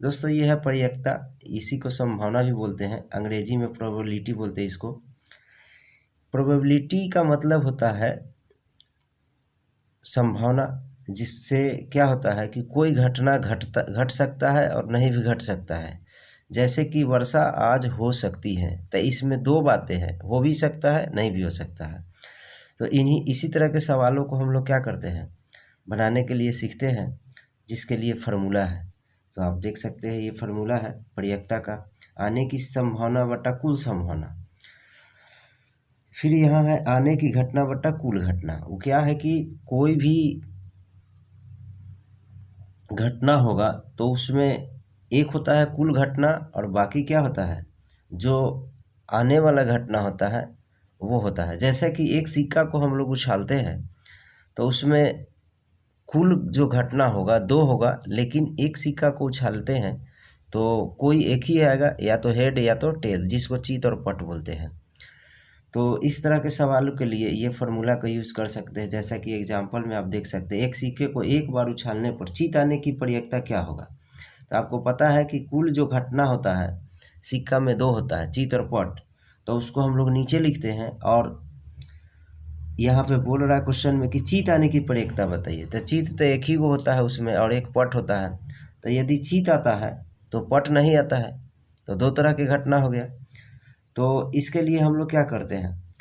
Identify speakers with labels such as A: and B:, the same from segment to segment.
A: दोस्तों ये है परियक्ता, इसी को संभावना भी बोलते हैं, अंग्रेजी में प्रोबेबिलिटी बोलते हैं इसको। प्रोबेबिलिटी का मतलब होता है संभावना, जिससे क्या होता है कि कोई घटना घट सकता है और नहीं भी घट सकता है। जैसे कि वर्षा आज हो सकती है, तो इसमें दो बातें हैं, हो भी सकता है नहीं भी हो सकता है। तो इसी तरह के सवालों को हम लोग क्या करते हैं, बनाने के लिए सीखते हैं, जिसके लिए फार्मूला है। तो आप देख सकते हैं ये फार्मूला है परियक्ता का, आने की संभावना बटा कुल संभावना। फिर यहाँ है आने की घटना बटा कुल घटना। वो क्या है कि कोई भी घटना होगा तो उसमें एक होता है कुल घटना और बाकी क्या होता है, जो आने वाला घटना होता है वो होता है। जैसे कि एक सिक्का को हम लोग उछालते हैं तो उसमें कुल जो घटना होगा दो होगा, लेकिन एक सिक्का को उछालते हैं तो कोई एक ही आएगा, या तो हेड या तो टेल, जिसको चीत और पट बोलते हैं। तो इस तरह के सवालों के लिए ये फार्मूला का यूज़ कर सकते हैं। जैसा कि एग्जांपल में आप देख सकते हैं, एक सिक्के को एक बार उछालने पर चीत आने की परियक्ता क्या होगा। तो आपको पता है कि कुल जो घटना होता है सिक्का में दो होता है, चीत और पट, तो उसको हम लोग नीचे लिखते हैं। और यहाँ पे बोल रहा है क्वेश्चन में कि चीत आने की परियक्ता बताइए, तो चीत तो एक ही को होता है उसमें और एक पट होता है। तो यदि चीत आता है तो पट नहीं आता है, तो दो तरह की घटना हो गया। तो इसके लिए हम लोग क्या करते हैं,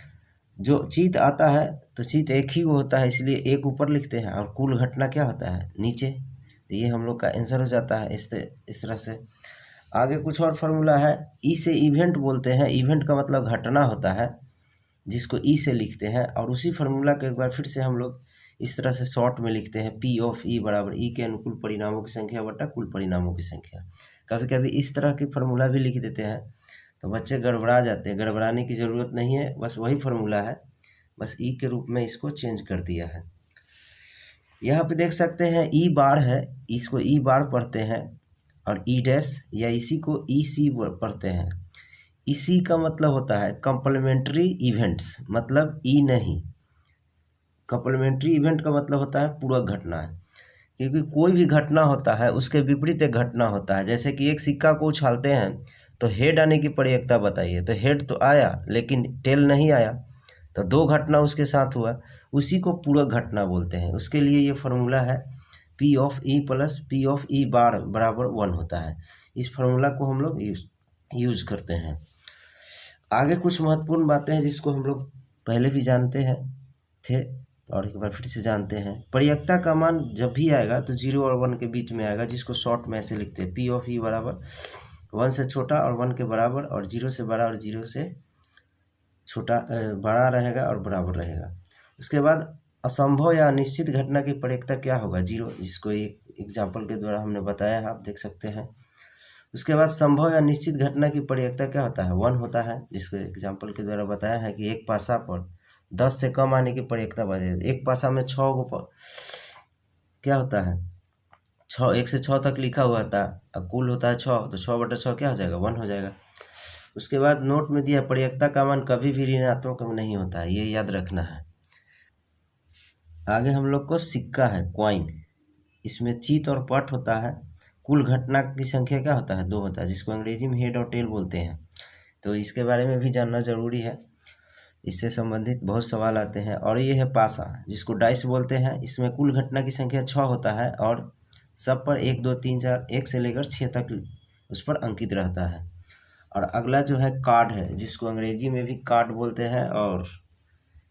A: जो चीत आता है तो चीत एक ही वो होता है, इसलिए एक ऊपर लिखते हैं और कुल घटना क्या होता है नीचे। तो ये हम लोग का आंसर हो जाता है इस तरह से। आगे कुछ और फार्मूला है, ई से इवेंट बोलते हैं। इवेंट का मतलब घटना होता है, जिसको ई से लिखते हैं। और उसी फार्मूला को एक बार फिर से हम लोग इस तरह से शॉर्ट में लिखते हैं, पी ऑफ ई बराबर ई के अनुकूल परिणामों की संख्या बटा कुल परिणामों की संख्या। कभी कभी इस तरह की फार्मूला भी लिख देते हैं तो बच्चे गड़बड़ा जाते हैं। गड़बड़ाने की ज़रूरत नहीं है, बस वही फार्मूला है, बस ई के रूप में इसको चेंज कर दिया है। यहाँ पे देख सकते हैं ई बार है, इसको ई बार पढ़ते हैं, और ई डैश या इसी को ई सी पढ़ते हैं। इसी का मतलब होता है कम्प्लीमेंट्री इवेंट्स, मतलब ई नहीं। कम्प्लीमेंट्री इवेंट का मतलब होता है पूरक घटना है, क्योंकि कोई भी घटना होता है उसके विपरीत एक घटना होता है। जैसे कि एक सिक्का को उछालते हैं तो हेड आने की परियक्ता बताइए, तो हेड तो आया लेकिन टेल नहीं आया, तो दो घटना उसके साथ हुआ, उसी को पूरक घटना बोलते हैं। उसके लिए ये फार्मूला है P of E plus P of E bar बराबर 1 होता है। इस फार्मूला को हम लोग यूज करते हैं। आगे कुछ महत्वपूर्ण बातें हैं जिसको हम लोग पहले भी जानते हैं थे और एक बार फिर से जानते हैं। परियक्ता का मान जब भी आएगा तो 0 और 1 के बीच में आएगा, जिसको शॉर्ट में ऐसे लिखते हैं, पी ऑफ ई बराबर 1 से छोटा और 1 के बराबर, और 0 से बड़ा और 0 से छोटा, बड़ा रहेगा और बराबर रहेगा। उसके बाद असंभव या अनिश्चित घटना की परियक्ता क्या होगा, 0, जिसको एक एग्जाम्पल के द्वारा हमने बताया है, आप देख सकते हैं। उसके बाद संभव या निश्चित घटना की परियक्ता क्या होता है, 1 होता है, जिसको एग्जाम्पल के द्वारा बताया है कि एक पासा पर 10 से कम आने की परियक्ता बताइए। एक पासा में 6 को क्या होता है, 6, 1 से 6 तक लिखा हुआ था, अब कुल होता है 6, तो 6/6 क्या हो जाएगा, 1 हो जाएगा। उसके बाद नोट में दिया परियक्ता का मान कभी भी ऋणात्मक नहीं होता है, ये याद रखना है। आगे हम लोग को सिक्का है, क्वाइन, इसमें चीत और पट होता है। कुल घटना की संख्या क्या होता है, 2 होता है, जिसको अंग्रेजी में हेड और टेल बोलते हैं। तो इसके बारे में भी जानना जरूरी है, इससे संबंधित बहुत सवाल आते हैं। और ये है पासा, जिसको डाइस बोलते हैं। इसमें कुल घटना की संख्या 6 होता है और सब पर 1 2 3 4 1 से लेकर 6 तक उस पर अंकित रहता है। और अगला जो है कार्ड है, जिसको अंग्रेजी में भी कार्ड बोलते हैं और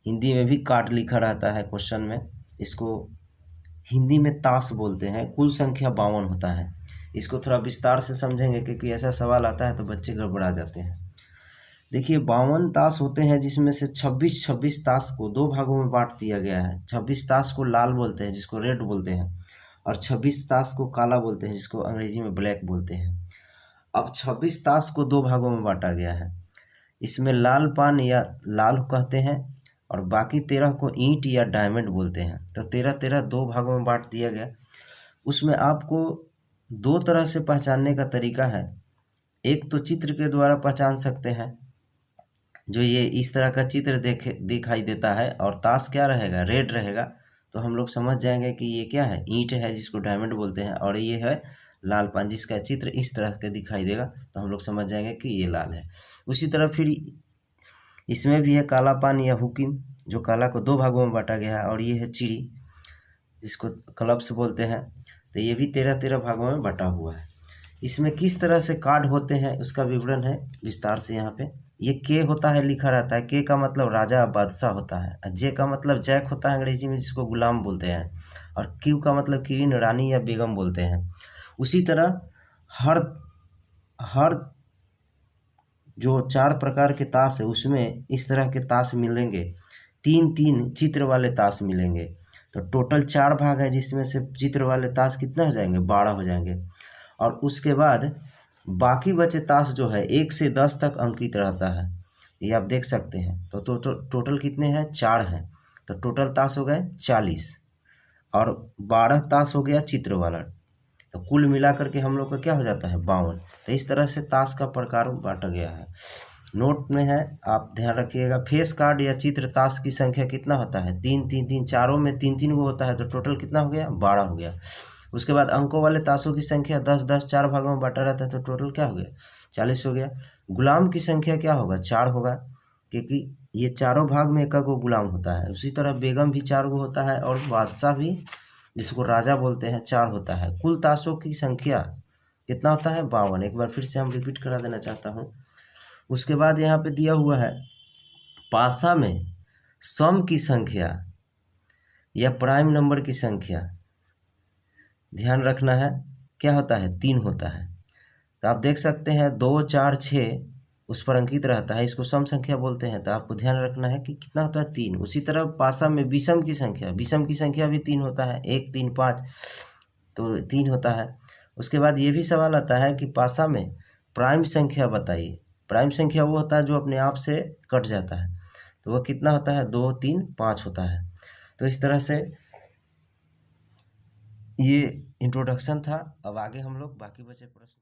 A: हिंदी में भी कार्ड लिखा रहता है क्वेश्चन में। इसको हिंदी में ताश बोलते हैं। कुल संख्या 52 होता है। इसको थोड़ा विस्तार से समझेंगे क्योंकि ऐसा सवाल आता है तो बच्चे गड़बड़ा जाते हैं। देखिए 52 ताश होते हैं, जिसमें से 26 ताश को 2 भागों में बांट दिया गया है। 26 ताश को लाल बोलते हैं, जिसको रेड बोलते हैं, और 26 ताश को काला बोलते हैं, जिसको अंग्रेजी में ब्लैक बोलते हैं। अब 26 ताश को 2 भागों में बांटा गया है। इसमें लाल पान या लाल कहते हैं, और बाकी 13 को ईंट या डायमंड बोलते हैं। तो 13 2 भागों में बांट दिया गया। उसमें आपको 2 तरह से पहचानने का तरीका है। एक तो चित्र के द्वारा पहचान सकते हैं, जो ये इस तरह का चित्र दिखाई देता है और ताश क्या रहेगा, रेड रहेगा, तो हम लोग समझ जाएंगे कि ये क्या है, ईंट है, जिसको डायमंड बोलते हैं, और ये है लाल पान, जिसका चित्र इस तरह के दिखाई देगा तो हम लोग समझ जाएंगे कि ये लाल है। उसी तरह फिर इसमें भी है काला पान या हुकिम, जो काला को 2 भागों में बांटा गया है, और ये है चिड़ी जिसको क्लब्स बोलते हैं, तो ये भी 13-13 भागों में बटा हुआ है। इसमें किस तरह से कार्ड होते हैं उसका विवरण है विस्तार से यहाँ पे। ये के होता है लिखा रहता है, के का मतलब राजा बादशाह होता है, जे का मतलब जैक होता है अंग्रेजी में जिसको गुलाम बोलते हैं, और क्यू का मतलब क्वीन रानी या बेगम बोलते हैं। उसी तरह हर हर जो 4 प्रकार के ताश है उसमें इस तरह के ताश मिलेंगे, 3-3 चित्र वाले ताश मिलेंगे। तो टोटल 4 भाग है जिसमें से चित्र वाले ताश कितने हो जाएंगे, 12 हो जाएंगे। और उसके बाद बाकी बचे ताश जो है 1 से 10 तक अंकित रहता है, ये आप देख सकते हैं। तो टोटल कितने हैं, 4 हैं। तो टोटल ताश हो गए 40 और 12 ताश हो गया चित्र वाला, तो कुल मिला करके हम लोग का क्या हो जाता है 52। तो इस तरह से ताश का प्रकार बांटा गया है। नोट में है, आप ध्यान रखिएगा। फेस कार्ड या चित्र ताश की संख्या कितना होता है, 3-3-3, चारों में 3-3 वो होता है, तो टोटल कितना हो गया, 12 हो गया। उसके बाद अंकों वाले ताशों की संख्या 10-10 4 भागों में बांटा रहता है, तो टोटल क्या हो गया, 40 हो गया। गुलाम की संख्या क्या होगा, 4 होगा, क्योंकि ये चारों भाग में एक गुलाम होता है। उसी तरह बेगम भी 4 गो होता है, और बादशाह भी जिसको राजा बोलते हैं 4 होता है। कुल ताशों की संख्या कितना होता है, 52। एक बार फिर से हम रिपीट करा देना चाहता हूँ। उसके बाद यहाँ पे दिया हुआ है पासा में सम की संख्या या प्राइम नंबर की संख्या, ध्यान रखना है क्या होता है, 3 होता है। तो आप देख सकते हैं 2, 4, 6 उस पर अंकित रहता है, इसको सम संख्या बोलते हैं। तो आपको ध्यान रखना है कि कितना होता है, 3। उसी तरह पासा में विषम की संख्या भी 3 होता है, 1, 3, 5, तो 3 होता है। उसके बाद ये भी सवाल आता है कि पासा में प्राइम संख्या बताइए। प्राइम संख्या वो होता है जो अपने आप से कट जाता है, तो वह कितना होता है, 2, 3, 5 होता है। तो इस तरह से ये इंट्रोडक्शन था। अब आगे हम लोग बाकी बचे प्रश्न